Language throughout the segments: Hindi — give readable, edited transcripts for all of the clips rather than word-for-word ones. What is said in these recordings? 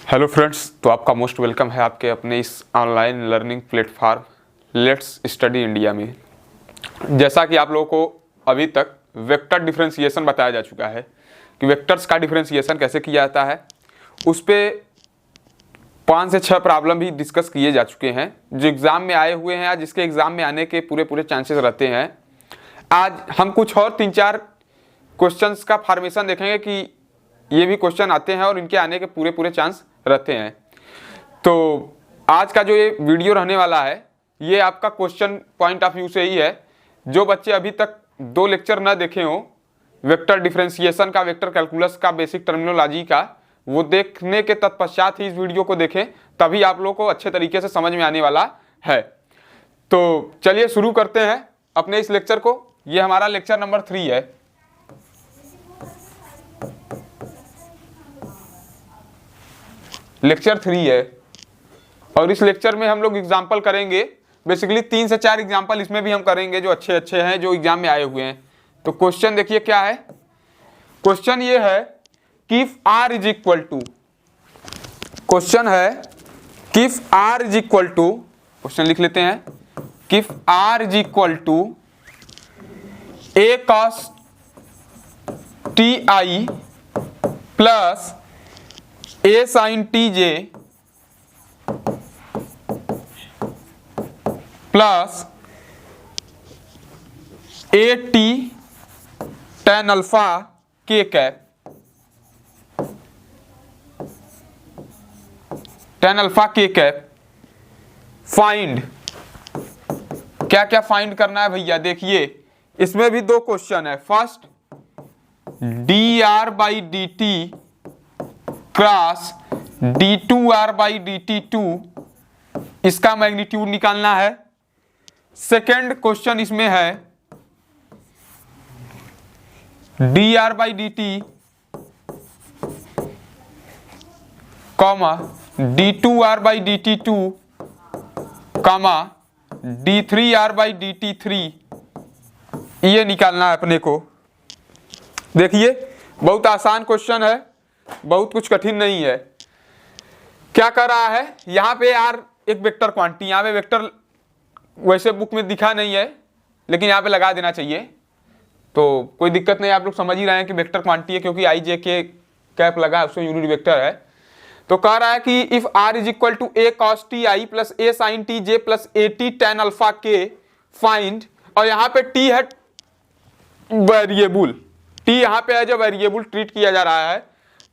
हेलो फ्रेंड्स, तो आपका मोस्ट वेलकम है आपके अपने इस online learning platform let's study India में। जैसा कि आप लोगों को अभी तक वेक्टर डिफरेंशिएशन बताया जा चुका है कि वेक्टर्स का डिफरेंशिएशन कैसे किया जाता है, उस पर 5 से 6 प्रॉब्लम भी डिस्कस किए जा चुके हैं जो एग्ज़ाम में आए हुए हैं या जिसके एग्ज़ाम में आने के पूरे चांसेस रहते हैं। आज हम कुछ और 3-4 क्वेश्चंस का फॉर्मेशन देखेंगे कि ये भी क्वेश्चन आते हैं और इनके आने के पूरे चांस रहते हैं। तो आज का जो ये वीडियो रहने वाला है ये आपका क्वेश्चन पॉइंट ऑफ व्यू से ही है। जो बच्चे अभी तक 2 लेक्चर ना देखे हों वेक्टर डिफरेंशिएशन का, वेक्टर कैलकुलस का, बेसिक टर्मिनोलॉजी का, वो देखने के तत्पश्चात ही इस वीडियो को देखें, तभी आप लोगों को अच्छे तरीके से समझ में आने वाला है। तो चलिए शुरू करते हैं अपने इस लेक्चर को। ये हमारा लेक्चर नंबर 3 है। लेक्चर 3 है और इस लेक्चर में हम लोग एग्जाम्पल करेंगे। बेसिकली 3 से 4 एग्जाम्पल इसमें भी हम करेंगे जो अच्छे हैं, जो एग्जाम में आए हुए हैं। तो क्वेश्चन देखिए क्या है। क्वेश्चन ये है कि if r is equal to, question है कि if r is equal to, question लिख लेते हैं कि if r is equal to a cos ti plus a sin tj plus a t tan alpha k cap, tan alpha k cap find. क्या क्या फाइंड करना है भैया? देखिए इसमें भी 2 क्वेश्चन है। फर्स्ट dr/dt क्रॉस d2r/dt2, इसका मैग्नीट्यूड निकालना है। सेकेंड क्वेश्चन इसमें है dr/dt comma d2r/dt2 comma d3r/dt3, ये निकालना है अपने को। देखिए बहुत आसान क्वेश्चन है, बहुत कुछ कठिन नहीं है। क्या कर रहा है यहाँ पे यार, एक वेक्टर क्वांटिटी, यहाँ पे वेक्टर वैसे बुक में दिखा नहीं है लेकिन यहाँ पे लगा देना चाहिए, तो कोई दिक्कत नहीं। आप लोग समझ ही रहे हैं कि वेक्टर क्वांटिटी है क्योंकि आई जे के कैप लगा है, उसमें यूनिट वेक्टर है। तो कह रहा है कि if r is equal to a cos ti plus a sin tj plus a t tan alpha k find, और यहाँ पे t है वेरिएबल, t यहाँ पे है जो वेरिएबल ट्रीट किया जा रहा है।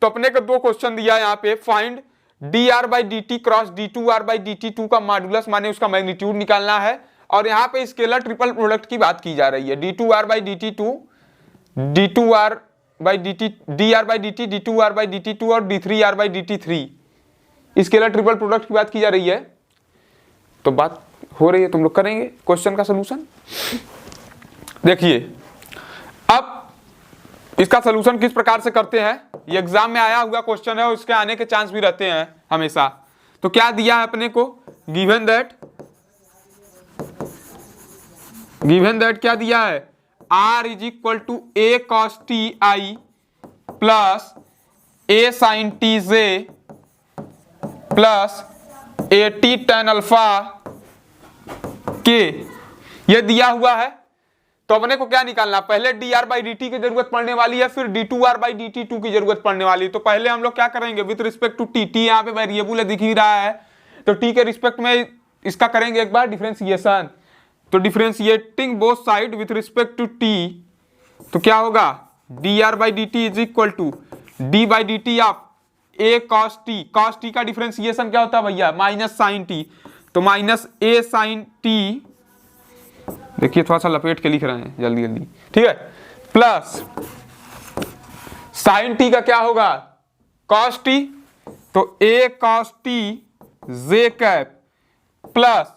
तो अपने को 2 क्वेश्चन दिया है यहाँ पे। फाइंड dr/dt क्रॉस d2r/dt2 का मॉडुलस माने उसका मैग्नीट्यूड निकालना है। और यहाँ पे स्केलर ट्रिपल प्रोडक्ट की बात की जा रही है। d2r/dt2, d2r/dt और d3r/dt3, स्केलर ट्रिपल प्रोडक्ट की बात की जा रही है। तो बात हो रही है, तुम लोग करेंगे क्वेश्चन का सोल्यूशन। देखिए अब इसका सोल्यूशन किस प्रकार से करते हैं, ये एग्जाम में आया हुआ क्वेश्चन है और इसके आने के चांस भी रहते हैं हमेशा। तो क्या दिया है अपने को, गिवन दैट क्या दिया है, r is equal to a cos ti plus a sin tj plus a t tan alpha k, ये दिया हुआ है। तो अपने को क्या निकालना, पहले dr/dt की जरूरत पड़ने वाली है, फिर d2r/dt2 की जरूरत पड़ने वाली है। तो पहले हम लोग क्या करेंगे विथ रिस्पेक्ट टू t, यहाँ पे वेरिएबल है दिख ही रहा है, तो t के रिस्पेक्ट में इसका करेंगे एक बार डिफरेंशिएशन। तो differentiating both side with respect to t, तो क्या होगा dr/dt is equal to d/dt of a cos t, cos t का डिफरेंशिएशन क्या होता है भैया, माइनस साइन t, तो माइनस a sin t, देखिए थोड़ा सा लपेट के लिख रहे हैं जल्दी, ठीक है, प्लस साइन टी का क्या होगा cos t, तो a cos t j cap plus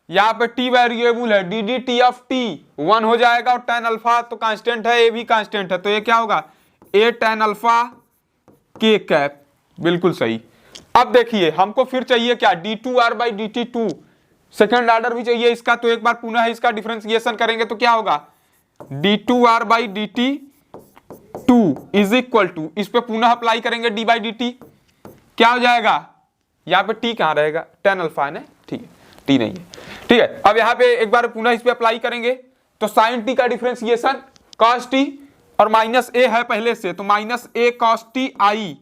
यहाँ पे t वेरिएबल है dt ऑफ t 1 हो जाएगा, और tan अल्फा तो कांस्टेंट है, a भी कांस्टेंट है, तो ये क्या होगा a tan alpha k cap, बिल्कुल सही। अब देखिए हमको फिर चाहिए क्या, d2r/dt2, सेकेंड ऑर्डर भी चाहिए इसका। तो एक बार पुनः इसका डिफरेंशिएशन करेंगे तो क्या होगा, d2r/dt2 इज इक्वल टू, इस पे पुनः अप्लाई करेंगे d/dt, क्या हो जाएगा, यहाँ पे टी कहाँ रहेगा, tan अल्फा है ना, ठीक है, टी नहीं है, ठीक है। अब यहाँ पे एक बार पुनः इस पे अप्लाई करेंगे तो sin t का डिफरेंशिएशन cos t और माइनस ए है पहले से, तो माइनस ए cos t आई।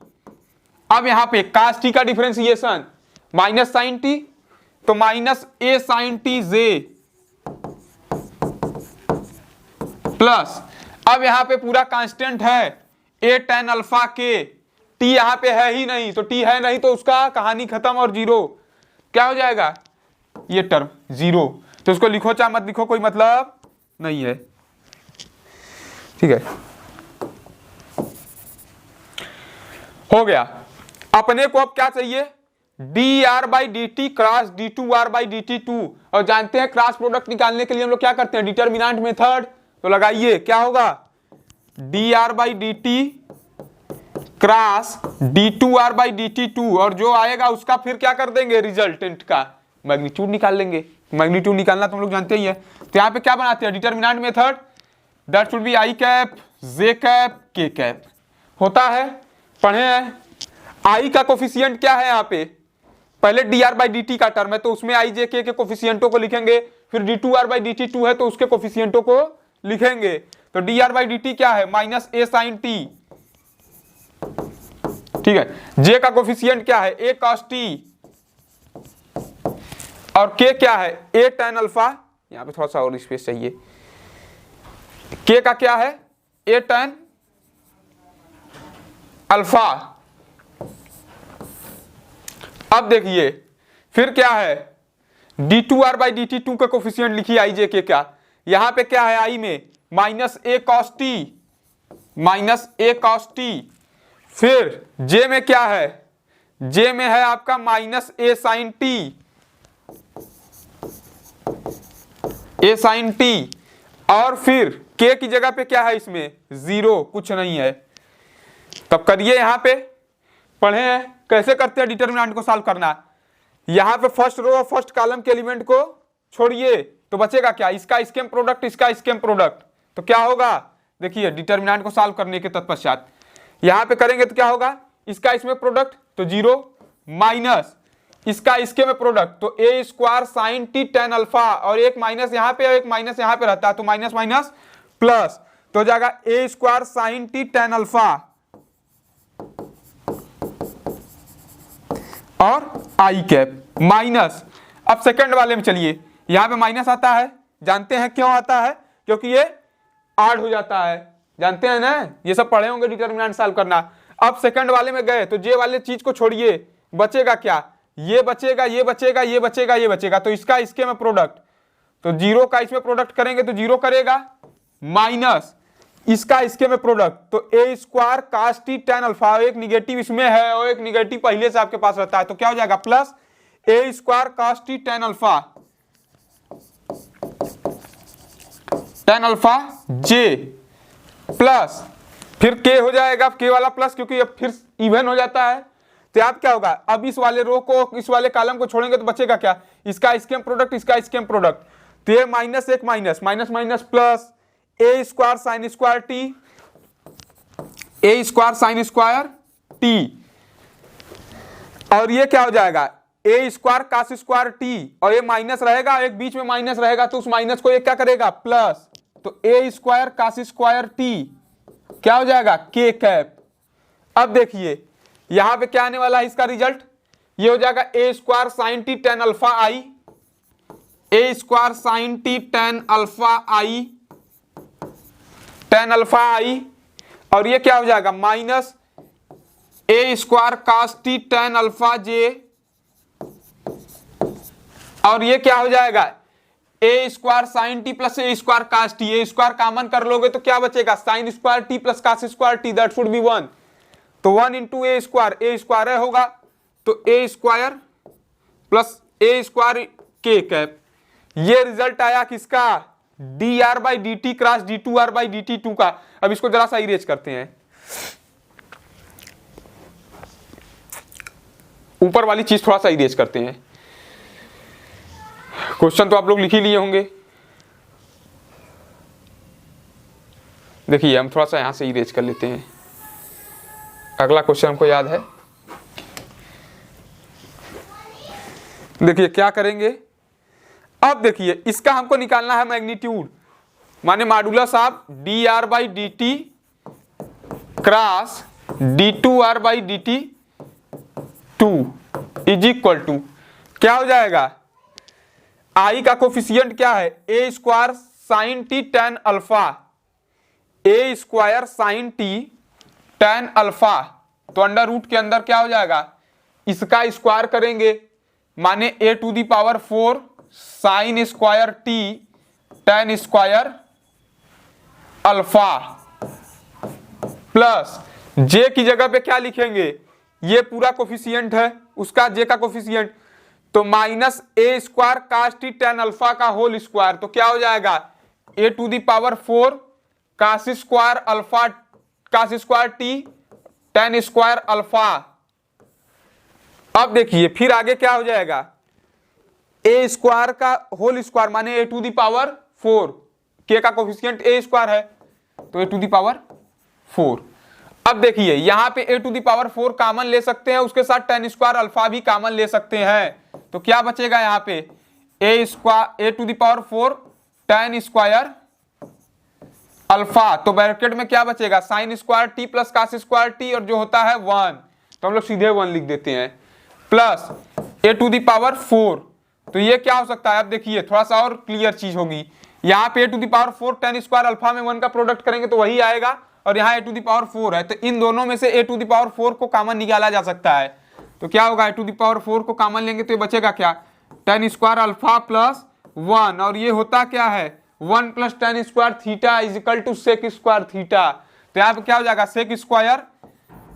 अब यहाँ पे cos t का डिफरेंशिएशन माइनस साइन टी, तो माइनस ए साइन टी जे प्लस, अब यहाँ पे पूरा कांस्टेंट है ए tan अल्फा के, टी यहाँ पे है ही नहीं, तो टी है नहीं तो उसका कहानी खत्म और जीरो। क्या हो जाएगा, ये टर्म जीरो, तो उसको लिखो चाहे मत लिखो कोई मतलब नहीं है, ठीक है, हो गया। अपने को अब क्या चाहिए, d are by D T cross D two are by D T two, और जानते हैं क्रॉस प्रोडक्ट निकालने के लिए हम लोग क्या करते हैं, डिटर्मिनेंट मेथड, तो लगाइए क्या होगा, d are by D T cross D two are by D T two, और जो आएगा उसका फिर क्या कर देंगे, रिजल्टेंट का मैग्नीट्यूड निकाल लेंगे। मैग्नीट्यूड निकालना तुम लोग जानते ही है, तो यहाँ पे क्या बनाते हैं, determinant method, that should be I cap J cap K cap, होता है, पढ़े हैं। आई का कोफिशिएंट क्या है, यहाँ पे पहले D R by D T का टर्म है तो उसमें आई जे के कोफिशिएंटों को लिखेंगे, फिर D two are by D T two है तो उसके कोफिशिएंटों को लिखेंगे। तो D are by D T क्या है, माइनस ए साइन टी, ठीक है। जे का कोफिशिएंट क्या है, ए कॉस टी, और के क्या है, ए tan अल्फा, यहां पे थोड़ा सा और स्पेस चाहिए, के का क्या है, ए tan अल्फा। अब देखिए फिर क्या है, D two are by D T two का कोफिशिएंट लिखिए आई जे के का, यहां पे क्या है आई में माइनस ए कॉस टी, माइनस ए कॉस टी, फिर जे में क्या है, जे में है आपका माइनस ए साइन टी, ए साइन टी, और फिर के की जगह पे क्या है, इसमें जीरो, कुछ नहीं है। तब करिए, यहां पे पढ़े हैं कैसे करते हैं डिटर्मिनेंट को सॉल्व करना। यहां पे फर्स्ट रो और फर्स्ट कॉलम के एलिमेंट को छोड़िए तो बचेगा क्या, इसका स्केम प्रोडक्ट, इसका स्केम प्रोडक्ट, तो क्या होगा, देखिए डिटर्मिनेंट को सॉल्व करने के तत्पश्चात यहां पे करेंगे तो क्या होगा, इसका इसमें प्रोडक्ट तो जीरो, माइनस इसका इसके में प्रोडक्ट तो ए square sine t tan alpha, और एक माइनस यहां पे और एक माइनस यहां पे रहता है तो माइनस माइनस प्लस, तो हो जाएगा a square sine t tan alpha और आई कैप माइनस। अब सेकंड वाले में चलिए, यहां पे माइनस आता है, जानते हैं क्यों आता है, क्योंकि ये ऐड हो जाता है, जानते हैं ना, ये सब पढ़े होंगे डिटर्मिनेंट सॉल्व करना। अब सेकंड वाले में गए तो जे वाले चीज को छोड़िए, बचेगा क्या, ये बचेगा, ये बचेगा, ये बचेगा, ये बचेगा, तो इसका इसके में प्रोडक्ट, तो जीरो का इसमें प्रोडक्ट करेंगे तो जीरो करेगा, माइनस इसका इसके में प्रोडक्ट तो ए square cos t tan alpha, एक निगेटिव इसमें है और एक निगेटिव पहले से आपके पास रहता है, तो क्या हो जाएगा, प्लस ए square cos t tan alpha, tan alpha j plus, फिर के हो जाएगा, के वाला प्लस, क्योंकि अब फिर इवन हो जाता है, तो आप क्या होगा, अब इस वाले रो को इस वाले कॉलम को छोड़ेंगे तो बचेगा क्या, इसका स्केम प्रोडक्ट, इसका स्केम प्रोडक्ट, तो ये माइनस एक minus, minus minus plus A square sign square T, a square sign square t, और ये क्या हो जाएगा, a square cos square t, और ये माइनस रहेगा, एक बीच में माइनस रहेगा तो उस माइनस को ये क्या करेगा, प्लस, तो ए स्क्वायर कास स्क्वायर टी क्या हो जाएगा, के कैप। अब देखिए यहां पे क्या आने वाला है, इसका रिजल्ट ये हो जाएगा a square sine t tan alpha i, a square sine t tan alpha i, tan alpha i, और ये क्या हो जाएगा, minus a square cos t tan alpha j, और ये क्या हो जाएगा, a square sine t plus A square cos t, a square common कर लोगे तो क्या बचेगा, sine square t plus cos square t, that should be 1, तो 1 इंटू ए स्क्वायर होगा, तो ए स्क्वायर प्लस ए स्क्वायर के कैप, ये रिजल्ट आया किसका, D are by D T cross D two are by D T two का। अब इसको जरा सा इरेज करते हैं, ऊपर वाली चीज थोड़ा सा इरेज करते हैं, क्वेश्चन तो आप लोग लिख ही लिए होंगे, देखिए हम थोड़ा सा यहां से इरेज कर लेते हैं। अगला क्वेश्चन हमको याद है, देखिए क्या करेंगे, अब देखिए इसका हमको निकालना है मैग्नीट्यूड, माने modulus of d are by D T cross D two are by D T two is equal to क्या हो जाएगा, आई का कोफिशियंट क्या है, a square sine t tan alpha, a square sine t tan alpha, तो अंडर रूट के अंदर क्या हो जाएगा, इसका स्क्वायर करेंगे माने a to the power 4 sine square t tan square alpha plus j की जगह पे क्या लिखेंगे, ये पूरा कोफिशियंट है उसका जे का कोफिशियंट, तो minus a square cos t tan alpha का होल स्क्वायर, तो क्या हो जाएगा a to the power 4 cos square alpha cos square t tan square alpha. अब देखिए फिर आगे क्या हो जाएगा, ए स्क्वायर का होल स्क्वायर माने ए टू दी पावर 4, के का कोफिशियंट ए स्क्वायर है तो ए टू दी पावर 4। अब देखिए यहां पे a to the power 4 common ले सकते हैं, उसके साथ टेन स्क्वायर अल्फा भी कॉमन ले सकते हैं, तो क्या बचेगा यहां पे a square a to the power 4 tan square alpha, तो ब्रैकेट में क्या बचेगा sine square t plus cos square t और जो होता है 1, तो हम लोग सीधे 1 लिख देते हैं, plus A to the power 4, तो ये क्या हो सकता है, अब देखिए थोड़ा सा और क्लियर चीज होगी, यहाँ पे a to the power 4 tan square alpha में 1 का प्रोडक्ट करेंगे तो वही आएगा, और यहाँ ए टू दी पावर 4 है, तो इन दोनों में से ए टू दी पावर 4 को कॉमन निकाला जा सकता है, तो क्या होगा ए टू दी पावर 4 को कॉमन लेंगे तो ये बचेगा क्या टेन स्क्वायर अल्फा प्लस 1, और ये होता क्या है 1 plus tan square theta is equal to sec square theta, तो यहाँ पे क्या हो जाएगा सेक स्क्वायर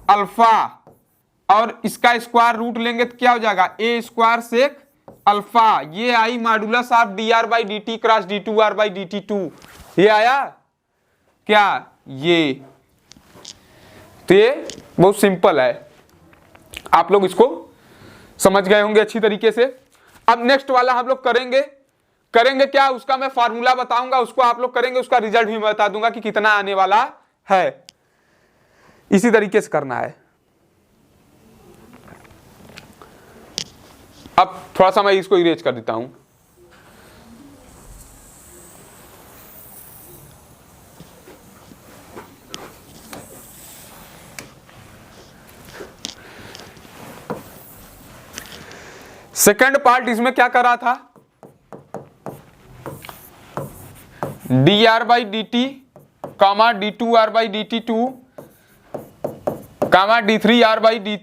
अल्फा और इसका स्क्वायर रूट लेंगे तो क्या हो जाएगा ए स्क्वायर सेक अल्फा, ये i modulus of d are by D T cross D two are by D T two, ये आया क्या ये, तो ये बहुत सिंपल है, आप लोग इसको समझ गए होंगे अच्छी तरीके से। अब नेक्स्ट वाला हम लोग करेंगे क्या, उसका मैं फार्मूला बताऊंगा, उसको आप लोग करेंगे, उसका रिजल्ट भी मैं बता दूंगा कि कितना आने वाला है, इसी तरीके से करना है। अब थोड़ा सा मैं इसको इरेज कर देता हूं, सेकंड पार्ट इसमें क्या कर रहा था, D are by D T comma D two are by D T two comma D three are by D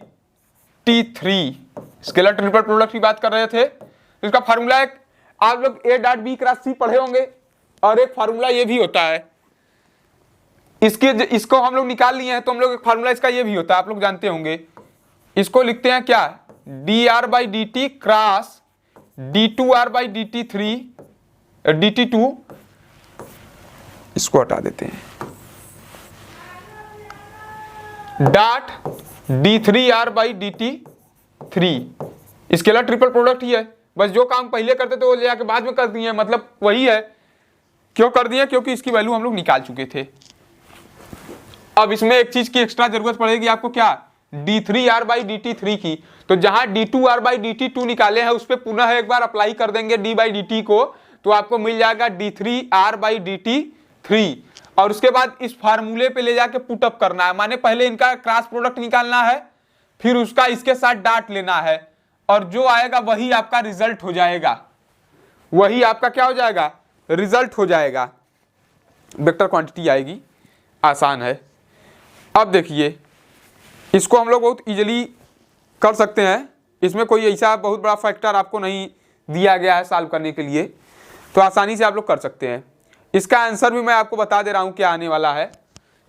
T three, scalar triple product की बात कर रहे थे, तो इसका फार्मूला एक आप लोग ए डॉट बी क्रॉस सी पढ़े होंगे, और एक फार्मूला ये भी होता है, इसको हम लोग निकाल लिए हैं, तो हम लोग एक फार्मूला इसका ये भी होता है, आप लोग जानते होंगे, इसको लिखते हैं क्या d are by D T cross D two are by D T three d T two, इसको हटा देते हैं, dot d three are by D T three, scalar triple product ही है, बस जो काम पहले करते थे वो ले आके बाद में कर दिए, मतलब वही है, क्यों कर दिए क्योंकि इसकी वैल्यू हम लोग निकाल चुके थे। अब इसमें एक चीज की एक्स्ट्रा जरूरत पड़ेगी आपको, क्या D three are by D T three की, तो जहां D two are by D T two निकाले हैं उस पर पुनः एक बार अप्लाई कर देंगे डी बाई डी टी को, तो आपको मिल जाएगा D three are by D T three, और उसके बाद इस फार्मूले पे ले जाके पुटअप करना है, माने पहले इनका क्रॉस प्रोडक्ट निकालना है, फिर उसका इसके साथ डॉट लेना है, और जो आएगा वही आपका रिजल्ट हो जाएगा, वही आपका क्या हो जाएगा रिजल्ट हो जाएगा, वेक्टर क्वांटिटी आएगी, आसान है। अब देखिए इसको हम लोग बहुत इजीली कर सकते हैं, इसमें कोई ऐसा बहुत बड़ा फैक्टर आपको नहीं दिया गया है सॉल्व करने के लिए, तो आसानी से आप लोग कर सकते हैं। इसका आंसर भी मैं आपको बता दे रहा हूं क्या आने वाला है,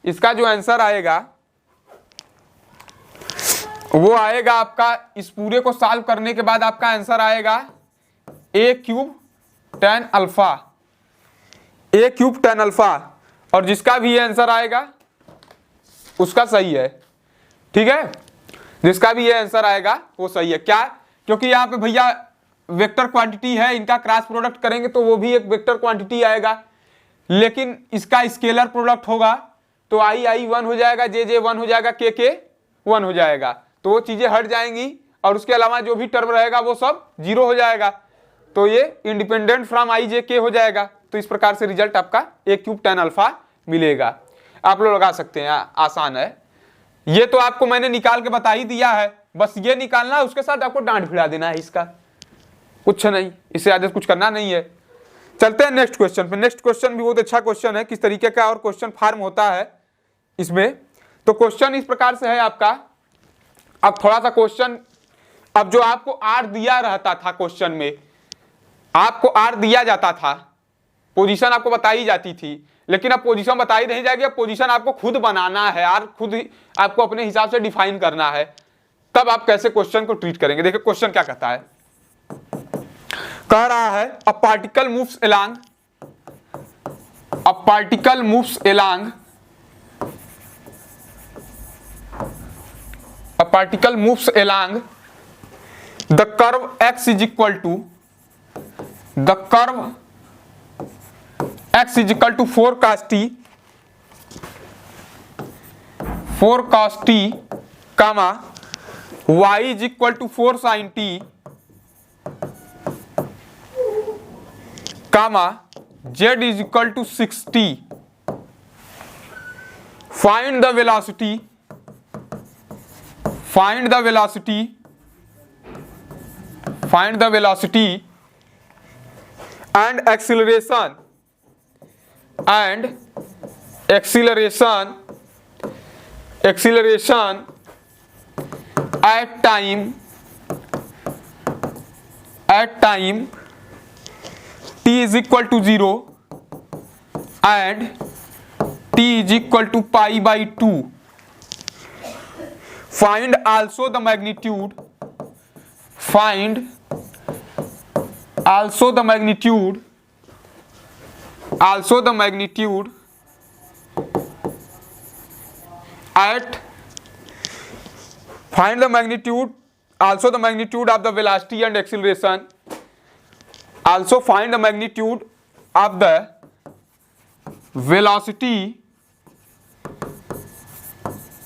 इसका जो आंसर आएगा वो आएगा आपका, इस पूरे को सॉल्व करने के बाद आपका आंसर आएगा ए क्यूब टेन अल्फा, ए क्यूब टेन अल्फा, और जिसका भी ये आंसर आएगा उसका सही है, ठीक है, जिसका भी ये आंसर आएगा वो सही है। क्या, क्योंकि यहाँ पे भैया वेक्टर क्वांटिटी है, इनका क्रॉस प्रोडक्ट करेंगे तो वो भी एक वेक्टर क्वांटिटी आएगा, लेकिन इसका स्केलर प्रोडक्ट होगा तो आई आई 1 हो जाएगा, जे जे 1 हो जाएगा, के 1 हो जाएगा, तो वो चीजें हट जाएंगी और उसके अलावा जो भी टर्म रहेगा वो सब 0 हो जाएगा, तो ये इंडिपेंडेंट फ्रॉम आई जे के हो जाएगा। तो इस प्रकार से रिजल्ट आपका a क्यूब tan अल्फा मिलेगा। आप लोग लगा सकते हैं, आसान है। ये तो आपको मैंने निकाल के बता ही दिया है, बस ये निकालना है, उसके साथ आपको डांट भिड़ा देना है, इसका कुछ नहीं, इससे आगे कुछ करना नहीं है। चलते हैं नेक्स्ट क्वेश्चन पे। नेक्स्ट क्वेश्चन भी बहुत अच्छा क्वेश्चन है, किस तरीके का और क्वेश्चन फॉर्म होता है इसमें। तो क्वेश्चन इस प्रकार से है आपका। अब थोड़ा सा क्वेश्चन, अब जो आपको आर दिया रहता था क्वेश्चन में, आपको आर दिया जाता था, पोजीशन आपको बताई जाती थी, लेकिन अब पोजीशन बताई नहीं जाएगी, अब पोजीशन आपको खुद बनाना है, आर खुद ही आपको अपने हिसाब से डिफाइन करना है। तब आप कैसे क्वेश्चन को ट्रीट करेंगे? देखिए क्वेश्चन क्या कहता है, कह रहा है a particle moves along, a particle moves along, a particle moves along the curve x is equal to, the curve x is equal to 4 cos t, 4 cos t, comma y is equal to 4 sin t, comma z is equal to 60। Find the velocity, find the velocity, find the velocity and acceleration, and acceleration, acceleration at time, at time t is equal to 0 and t is equal to pi by 2. Find also the magnitude, find also the magnitude, also the magnitude at, find the magnitude, also the magnitude of the velocity and acceleration, also find the magnitude of the velocity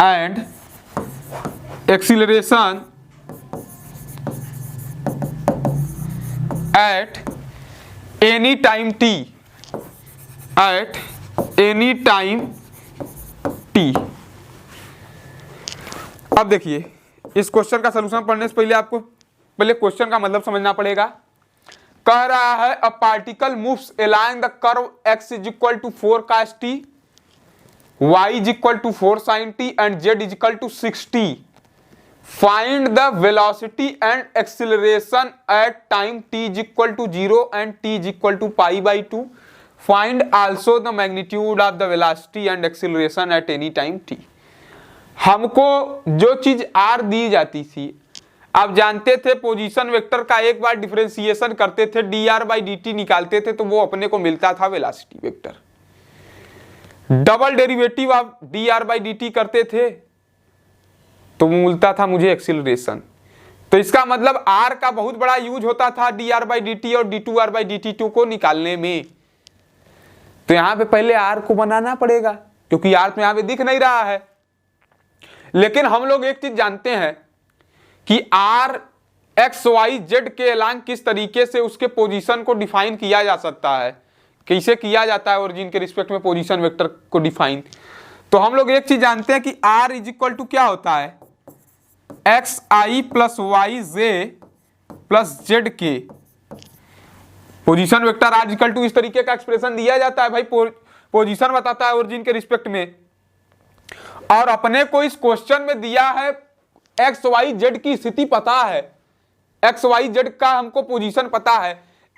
and acceleration at any time t, at any time t। अब देखिए इस क्वेश्चन का सलूशन पढ़ने से पहले आपको पहले क्वेश्चन का मतलब समझना पड़ेगा। कह रहा है a particle moves along the curve x is equal to 4 cos t, y is equal to 4 sin t and z is equal to 60। Find the velocity and acceleration at time t is equal to 0 and t is equal to pi by 2. Find also the magnitude of the velocity and acceleration at any time t. हमको जो चीज r दी जाती थी, आप जानते थे पोजीशन वेक्टर का एक बार डिफरेंशिएशन करते थे, dr by dt निकालते थे तो वो अपने को मिलता था velocity vector. Double derivative of dr by dt करते थे तो मिलता था मुझे एक्सीलरेशन। तो इसका मतलब r का बहुत बड़ा यूज होता था dr by dt और d2r by dt2 को निकालने में। तो यहां पे पहले r को बनाना पड़ेगा क्योंकि r तो यहां पे दिख नहीं रहा है। लेकिन हम लोग एक चीज जानते हैं कि r x y z के अलोंग किस तरीके से उसके पोजीशन को डिफाइन किया जा सकता है, कैसे किया जाता है ओरिजिन के रिस्पेक्ट में पोजीशन वेक्टर को डिफाइन। तो हम लोग एक चीज जानते हैं कि r इज इक्वल टू क्या होता है, X I plus Y J plus Z K. Position vector R equal to इस तरीके का एक्सप्रेशन दिया जाता है भाई, पोजीशन बताता है ओरिजिन के रिस्पेक्ट में। और अपने को इस क्वेश्चन में दिया है एक्स वाई जेड की स्थिति पता है, एक्स वाई जेड का हमको पोजीशन पता है।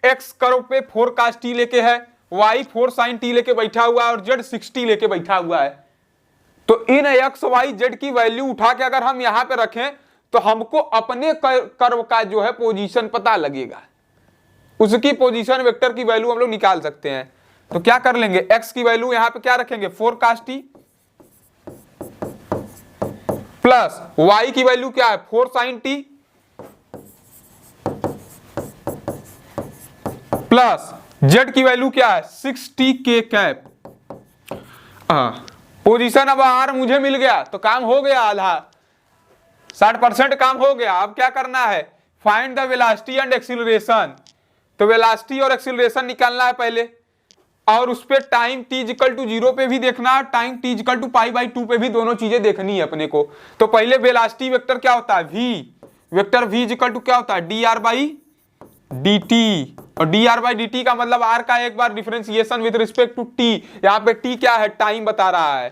एक्स कर्व पे 4 cos t लेके है, वाई 4 sin t लेके बैठा हुआ है और जेड 60 लेके बैठा हुआ है। तो इन एक्स वाई जेड की वैल्यू उठा के अगर हम यहां पे रखें तो हमको अपने कर्व का जो है पोजीशन पता लगेगा, उसकी पोजीशन वेक्टर की वैल्यू हम लोग निकाल सकते हैं। तो क्या कर लेंगे, x की वैल्यू यहां पे क्या रखेंगे 4 cos t, प्लस y की वैल्यू क्या है 4 sin t, प्लस z की वैल्यू क्या है 6t k कैप। पोजीशन अब r मुझे मिल गया तो काम हो गया आधा। 60% काम हो गया। अब क्या करना है, find the velocity and acceleration. तो वेलोसिटी और एक्सीलरेशन निकालना है पहले, और उस पे टाइम t इक्वल टू 0 पे भी देखना है, टाइम t इक्वल टू π/2 पे भी दोनों चीजें देखनी है अपने को। तो पहले वेलोसिटी वेक्टर क्या होता है, v vector v equal to क्या होता है, dr/dt, और dr/dt का मतलब r का एक बार differentiation with respect to t। यहाँ पे t क्या है, टाइम बता रहा है,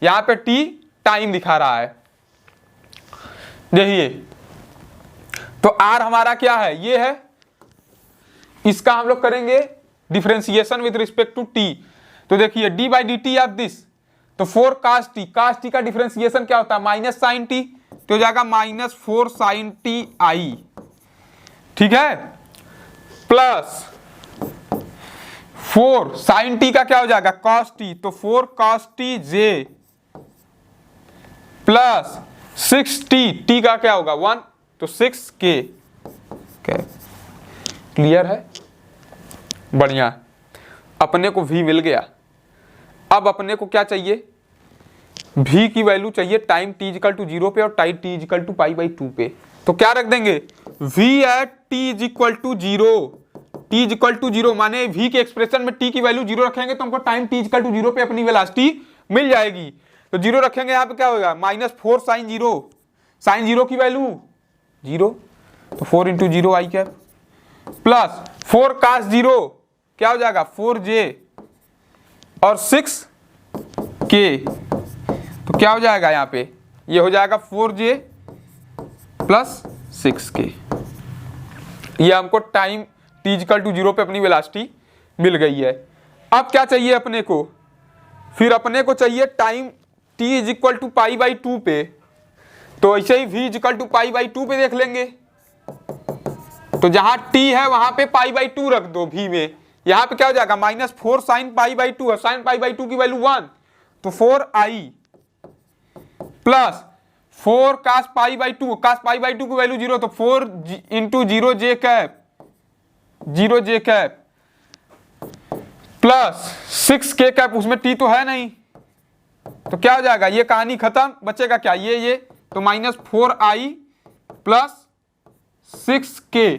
यहाँ पे t टाइम दिखा रहा है। देखिए तो r हमारा क्या है, ये है, इसका हम लोग करेंगे differentiation with respect to t। तो देखिए d/dt ऑफ दिस, तो 4 cos t, cos t का डिफरेंशिएशन क्या होता है, माइनस साइन t, तो हो जाएगा -4 sin t i, ठीक है, प्लस 4 sin t का क्या हो जाएगा, cos t, तो 4 cos t j, plus 6t, t का क्या होगा 1, तो 6k। क्लियर है, बढ़िया, अपने को v मिल गया। अब अपने को क्या चाहिए, v की वैल्यू चाहिए टाइम t इक्वल टू 0 पे और टाइम t इक्वल टू π/2 पे। तो क्या रख देंगे, v at t equal to 0, t equal to 0 माने v के एक्सप्रेशन में t की वैल्यू 0 रखेंगे तो हमको टाइम t इक्वल टू 0 पे अपनी वेलोसिटी मिल जाएगी। तो 0 रखेंगे, यहाँ पे क्या होगा, -4 sin 0, sin 0 की वैल्यू 0, तो 4 इंटू 0 आई कैप, प्लस 4 cos 0 क्या हो जाएगा 4j, और 6k, तो क्या हो जाएगा यहाँ पे, ये हो जाएगा 4j प्लस 6k। ये हमको टाइम t इक्वल टू 0 पे अपनी वेलोसिटी मिल गई है। अब क्या चाहिए अपने को, फिर अपने को चाहिए टाइम t इक्वल टू π/2 पे। तो ऐसे ही v इक्वल टू π/2 पे देख लेंगे, तो जहां t है वहां पे π/2 रख दो v में, यहाँ पे क्या हो जाएगा -4 sin π/2 है, sin π/2 की वैल्यू 1, तो 4i, प्लस 4 cos π/2, cos π/2 की वैल्यू 0, तो 4 into 0j cap, 0j cap, plus 6k cap, उसमें t तो है नहीं, तो क्या हो जाएगा, ये कहानी खत्म, बचेगा क्या, ये तो -4i प्लस 6k,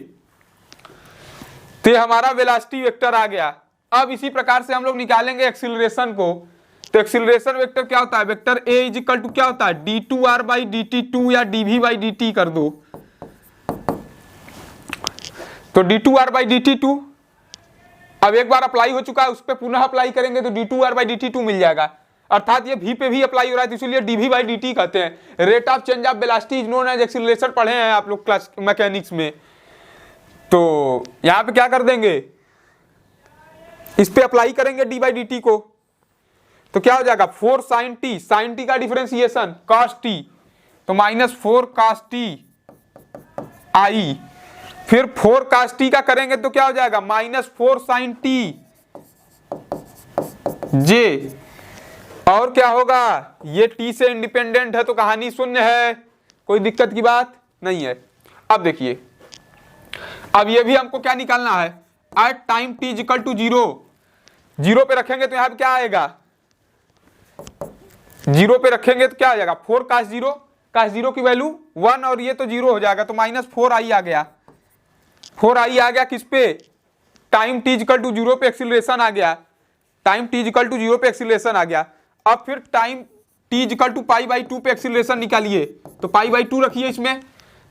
तो हमारा वेलोसिटी वेक्टर आ गया। अब इसी प्रकार से हम लोग निकालेंगे एक्सीलरेशन को। तो एक्सीलरेशन वेक्टर क्या होता है, vector a is equal to क्या होता है, d2r/dt2 या dv/dt कर दो। तो d2r/dt2 अब एक बार अप्लाई हो चुका है, उस पर पुनः अप्लाई करेंगे तो d2r/dt2 मिल जाएगा, अर्थात ये v पे भी अप्लाई हो रहा है, तो इसलिए dv/dt कहते हैं। Rate of change of velocity is known as acceleration, पढ़े हैं आप लोग क्लास मैकेनिक्स में। तो यहां पे क्या कर देंगे, इस पे अप्लाई करेंगे d/dt को, तो क्या हो जाएगा 4 sin t, sin t का डिफरेंशिएशन cos t, तो -4 cos t i, फिर 4 cos t का करेंगे तो क्या हो जाएगा -4 sin t j, और क्या होगा, ये t से इंडिपेंडेंट है तो कहानी शून्य है, कोई दिक्कत की बात नहीं है। अब देखिए, अब ये भी हमको क्या निकालना है, at time t equal to 0 पे रखेंगे तो यहां पे क्या आएगा, 0 पे रखेंगे तो क्या आ जाएगा 4 cos 0 की वैल्यू 1, और ये तो 0 हो जाएगा, तो -4i आ गया, 4i आ गया किस पे, टाइम t इक्वल टू 0 पे एक्सीलरेशन आ गया, टाइम t इक्वल टू 0 पे एक्सीलरेशन आ गया। अब फिर टाइम t इक्वल टू π/2 पे एक्सीलरेशन निकालिए, तो π/2 रखिए इसमें,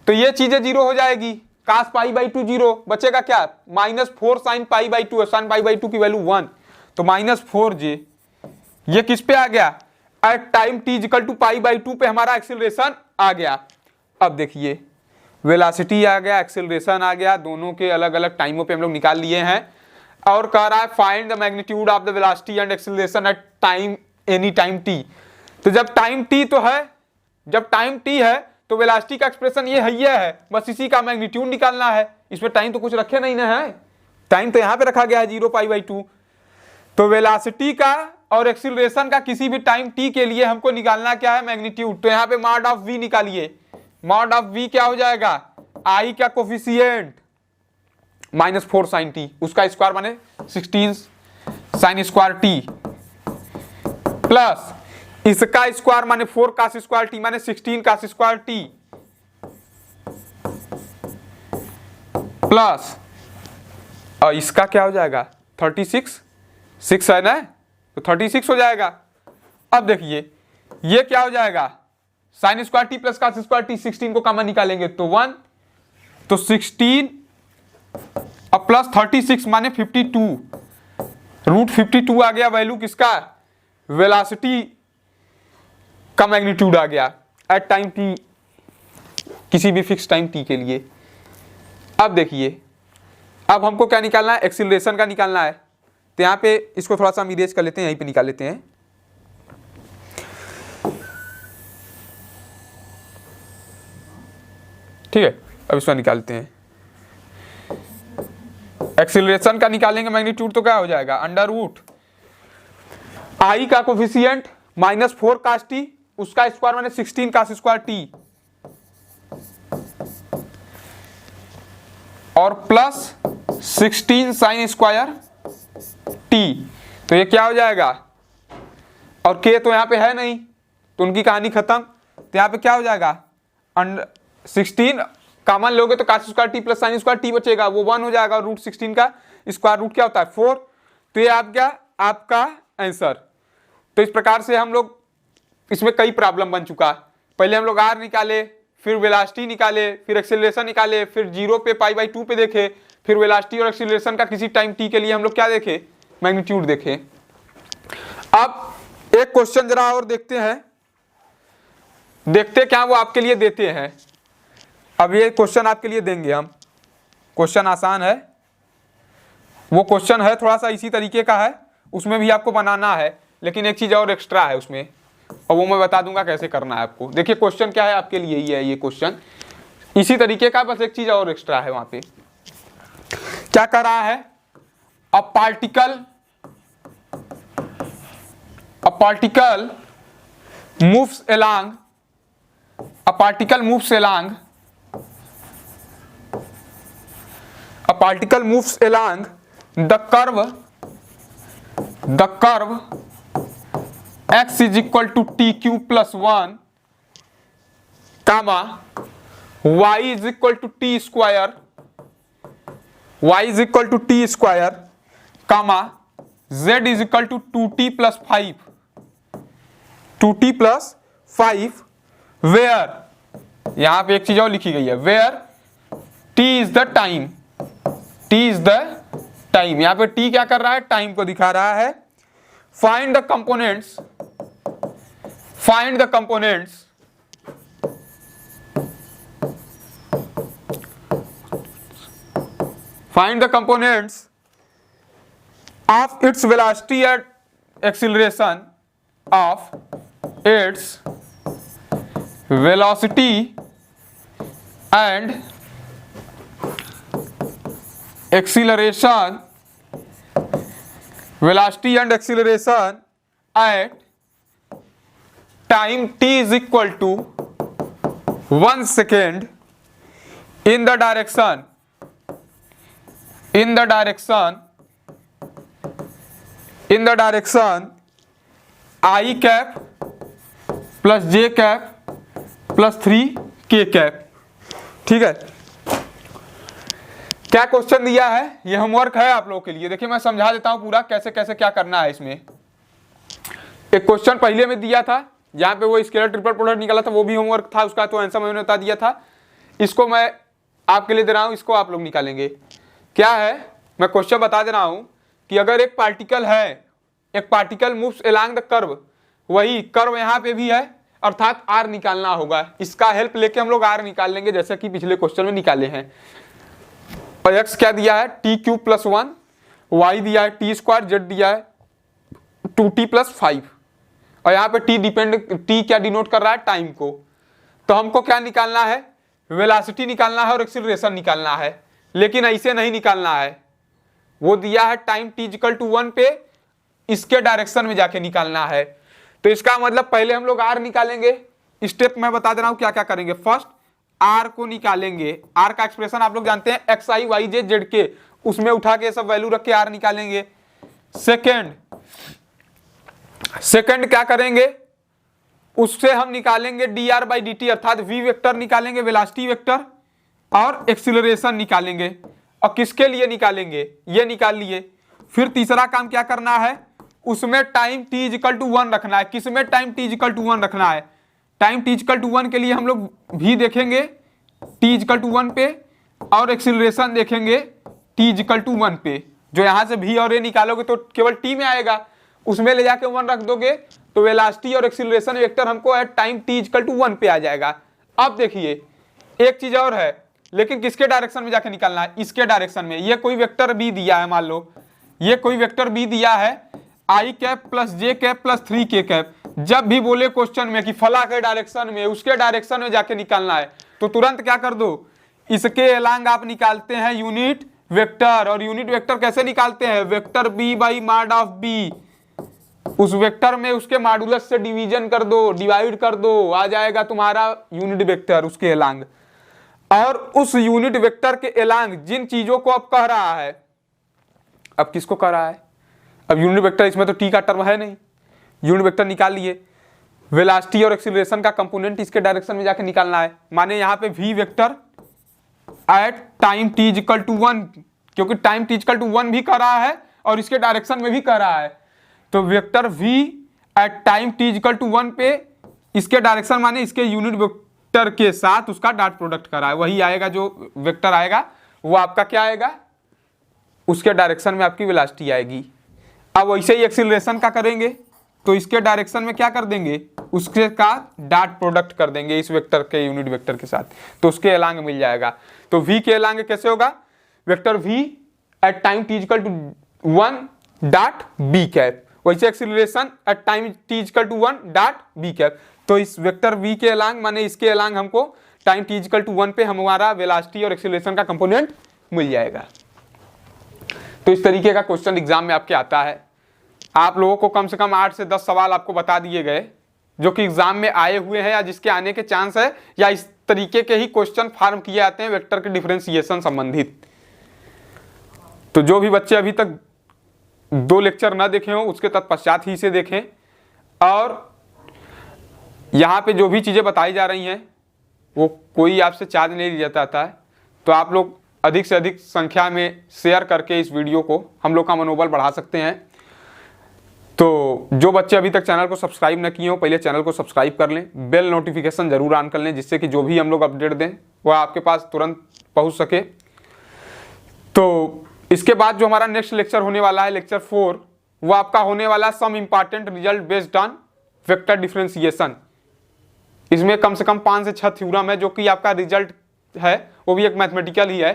तो ये चीजें 0 हो जाएगी, cos π/2 0, बचेगा क्या -4 sin π/2 है, sin π/2 की वैल्यू 1, तो -4j, ये किस पे आ गया, at time t equal to π/2 पे हमारा एक्सीलरेशन आ गया। अब देखिए वेलोसिटी आ गया, एक्सीलरेशन आ गया, दोनों के अलग अलग टाइमों पे हम लोग निकाल लिए हैं, और कह रहा है find the magnitude of the velocity and acceleration at time any time t। तो जब टाइम t तो है, जब टाइम t है तो वेलोसिटी का एक्सप्रेशन ये है, बस इसी का मैग्नीट्यूड निकालना है, इसमें टाइम तो कुछ रखे नहीं ना है, टाइम तो यहाँ पे रखा गया है 0 π/2। तो वेलोसिटी का और एक्सीलरेशन का किसी भी टाइम t के लिए हमको निकालना क्या है, मैग्नीट्यूड। तो यहाँ पे मॉड ऑफ v निकालिए, मॉड ऑफ v क्या हो जाएगा, i का कोफिशिएंट -4 sin t, उसका स्क्वायर माने 16 sin स्क्वायर t, प्लस इसका स्क्वायर माने 4 cos स्क्वायर टी माने 16 cos स्क्वायर टी प्लस और इसका क्या हो जाएगा 36 6 है ना, तो 36 हो जाएगा। अब देखिए ये क्या हो जाएगा sign square t plus cos square T, 16 को कॉमन निकालेंगे तो 1, तो 16 अब प्लस 36 माने 52, रूट 52 आ गया वैल्यू किसका, वेलोसिटी का मैग्नीट्यूड आ गया एट टाइम टी, किसी भी फिक्स टाइम टी के लिए। अब देखिए अब हमको क्या निकालना है, एक्सीलरेशन का निकालना है। तो यहाँ पे इसको थोड़ा सा हम इरेज कर लेते हैं, यहीं पे निकाल लेते हैं। ठीक है, अब इसको निकालते हैं। एक्सीलरेशन का निकालेंगे मैग्नीट्यूड तो क्या हो जाएगा अंडर रूट आई का कोफिशिएंट माइनस 4 cos टी, उसका स्क्वायर माने 16 cos स्क्वायर टी और प्लस 16 sin स्क्वायर टी, तो ये क्या हो जाएगा, और के तो यहाँ पे है नहीं तो उनकी कहानी खत्म। तो यहाँ पे क्या हो जाएगा 16 कॉमन लोगे तो cos square t plus sin square T बचेगा, वो 1 हो जाएगा। रूट 16 का स्क्वायर रूट क्या होता है 4, तो ये आपका आंसर। तो इस प्रकार से हम लोग इसमें कई प्रॉब्लम बन चुका। पहले हम लोग आर निकाले, फिर वेलोसिटी निकाले, फिर एक्सीलरेशन निकाले, फिर 0 पे π/2 पे देखे, फिर वेलोसिटी और एक्सीलरेशन का किसी टाइम टी के लिए हम लोग क्या देखे, मैग्नीट्यूड देखे। अब एक क्वेश्चन जरा और देखते हैं, देखते क्या वो आपके लिए देते हैं। अब ये क्वेश्चन आपके लिए देंगे हम, क्वेश्चन आसान है, वो क्वेश्चन है थोड़ा सा इसी तरीके का है, उसमें भी आपको बनाना है, लेकिन एक चीज और एक्स्ट्रा है उसमें, और वो मैं बता दूंगा कैसे करना है आपको। देखिए क्वेश्चन क्या है आपके लिए ही है, ये क्वेश्चन इसी तरीके का, बस एक चीज और एक्स्ट्रा है। वहां पे क्या कर रहा है, a particle moves along, a particle moves along the curve x is equal to tq plus 1 comma y is equal to t square comma z is equal to 2t plus 5 where, यहां पे एक चीज और लिखी गई है, where t is the time, यहां पे t क्या कर रहा है, टाइम को दिखा रहा है। find the components of its velocity and acceleration at time t is equal to 1 second in the direction I cap plus j cap plus 3k cap। ठीक है, क्या क्वेश्चन दिया है, ये होमवर्क है आप लोगों के लिए। देखिए मैं समझा देता हूं पूरा कैसे कैसे क्या करना है। इसमें एक क्वेश्चन पहले में दिया था जहां पे वो स्केलर ट्रिपल प्रोडक्ट निकाला था, वो भी होमवर्क था, उसका तो आंसर मैंने बता दिया था। इसको मैं आपके लिए दे रहा हूं, इसको आप लोग निकालेंगे। क्या है, मैं क्वेश्चन बता दे रहा हूं कि अगर एक particle moves along the curve, वही कर्व यहाँ पे भी है, अर्थात आर निकालना होगा। इसका हेल्प लेके हम लोग आर निकाल लेंगे जैसे कि पिछले क्वेश्चन में निकाले हैं। और एक्स क्या दिया है t³ + 1, y दिया है t², z दिया है 2t + 5, और यहाँ पे t क्या डिनोट कर रहा है, टाइम को। तो हमको क्या निकालना है, वेलोसिटी निकालना है और एक्सीलरेशन निकालना है, लेकिन ऐसे नहीं निकालना है। वो दिया है टाइम t = 1 पे, इसके डायरेक्शन में जाके निकालना है। तो इसका मतलब पहले हम लोग आर निकालेंगे। स्टेप मैं बता दे रहा हूं क्या क्या करेंगे। फर्स्ट आर को निकालेंगे, आर का एक्सप्रेशन आप लोग जानते हैं xi yj zk, उसमें उठा के सब वैल्यू रख के आर निकालेंगे। सेकंड क्या करेंगे, उससे हम निकालेंगे dr बाई dt, अर्थात v वेक्टर निकालेंगे, वेलोसिटी वेक्टर और एक्सीलरेशन निकालेंगे। और किसके लिए निकालेंगे, ये निकाल लिए। फिर तीसरा काम क्या करना है, उसमें टाइम t इक्वल टू 1 रखना है। किसमें टाइम t इक्वल टू 1 रखना है, टाइम t इक्वल टू 1 के लिए हम लोग v देखेंगे t इक्वल टू 1 पे, और एक्सीलरेशन देखेंगे t इक्वल टू 1 पे। जो यहाँ से v और a निकालोगे तो केवल t में आएगा, उसमें ले जाके 1 रख दोगे तो वेलोसिटी और एक्सीलरेशन वेक्टर हमको at time t equal to 1 पे आ जाएगा। अब देखिए एक चीज और है, लेकिन किसके डायरेक्शन में जाके निकालना है, इसके डायरेक्शन में। ये कोई वेक्टर b दिया है, मान लो ये कोई वेक्टर b दिया है i cap plus j cap plus 3k cap. जब भी बोले क्वेश्चन में कि फला के डायरेक्शन में, उसके डायरेक्शन में जाके निकालना है, तो तुरंत क्या कर दो, इसके एलांग आप निकालते हैं यूनिट वेक्टर। और यूनिट वेक्टर कैसे निकालते हैं, vector b by mod of b, उस वेक्टर में उसके मॉडुलस से डिवीजन कर दो, डिवाइड कर दो, आ जाएगा तुम्हारा यूनिट वेक्टर उसके एलांग। और उस यूनिट वेक्टर के एलांग जिन चीजों को अब कह रहा है, अब किसको कह रहा है, अब यूनिट वेक्टर, इसमें तो टी का टर्म है नहीं, यूनिट वेक्टर निकाल लिए। वेलोसिटी और एक्सीलरेशन का कंपोनेंट इसके डायरेक्शन में जाके निकालना है, माने यहाँ पे v vector at time t equal to 1, क्योंकि टाइम t इक्वल टू 1 भी कर रहा है और इसके डायरेक्शन में भी कर रहा है। तो vector v at time t equal to 1 पे इसके डायरेक्शन माने इसके यूनिट वेक्टर के साथ उसका डॉट प्रोडक्ट कर रहा है, वही आएगा जो वेक्टर आएगा वो आपका क्या आएगा, उसके डायरेक्शन में आपकी वेलोसिटी आएगी। अब वैसे ही एक्सीलरेशन का करेंगे तो इसके डायरेक्शन में क्या कर देंगे, उसके का डॉट प्रोडक्ट कर देंगे इस वेक्टर के यूनिट वेक्टर के साथ, तो उसके एलांग मिल जाएगा। तो v के एलांग कैसे होगा, vector v at time t equal to 1 dot b cap, वैसे acceleration at time t equal to 1 dot b cap. तो इस वेक्टर v के एलांग माने इसके एलांग हमको टाइम t इक्वल टू 1 पे हमारा वेलोसिटी और एक्सीलरेशन का कंपोनेंट मिल जाएगा। तो इस तरीके का क्वेश्चन एग्जाम में आपके आता है। आप लोगों को कम से कम 8 से 10 सवाल आपको बता दिए गए जो कि एग्जाम में आए हुए हैं या जिसके आने के चांस है, या इस तरीके के ही क्वेश्चन फॉर्म किए जाते हैं वेक्टर के डिफरेंशिएशन संबंधित। तो जो भी बच्चे अभी तक 2 लेक्चर ना देखे हो उसके तत्पश्चात ही इसे देखें। और यहाँ पे जो भी चीज़ें बताई जा रही हैं वो कोई आपसे चार्ज नहीं लिया जाता है, तो आप लोग अधिक से अधिक संख्या में शेयर करके इस वीडियो को हम लोग का मनोबल बढ़ा सकते हैं। तो जो बच्चे अभी तक चैनल को सब्सक्राइब न किए हो पहले चैनल को सब्सक्राइब कर लें, बेल नोटिफिकेशन जरूर ऑन कर लें, जिससे कि जो भी हम लोग अपडेट दें वह आपके पास तुरंत पहुंच सके। तो इसके बाद जो हमारा नेक्स्ट लेक्चर होने वाला है, लेक्चर 4, वो आपका होने वाला some important result based on vector differentiation. इसमें कम से कम 5 से 6 थ्योरम है जो कि आपका रिजल्ट है, वो भी एक मैथमेटिकल ही है।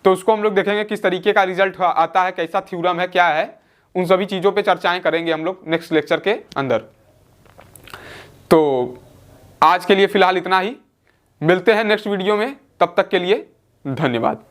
तो उसको हम लोग देखेंगे किस तरीके का रिजल्ट आता है, कैसा थ्योरम है, क्या है, उन सभी चीज़ों पे चर्चाएं करेंगे हम लोग नेक्स्ट लेक्चर के अंदर। तो आज के लिए फिलहाल इतना ही, मिलते हैं नेक्स्ट वीडियो में, तब तक के लिए धन्यवाद।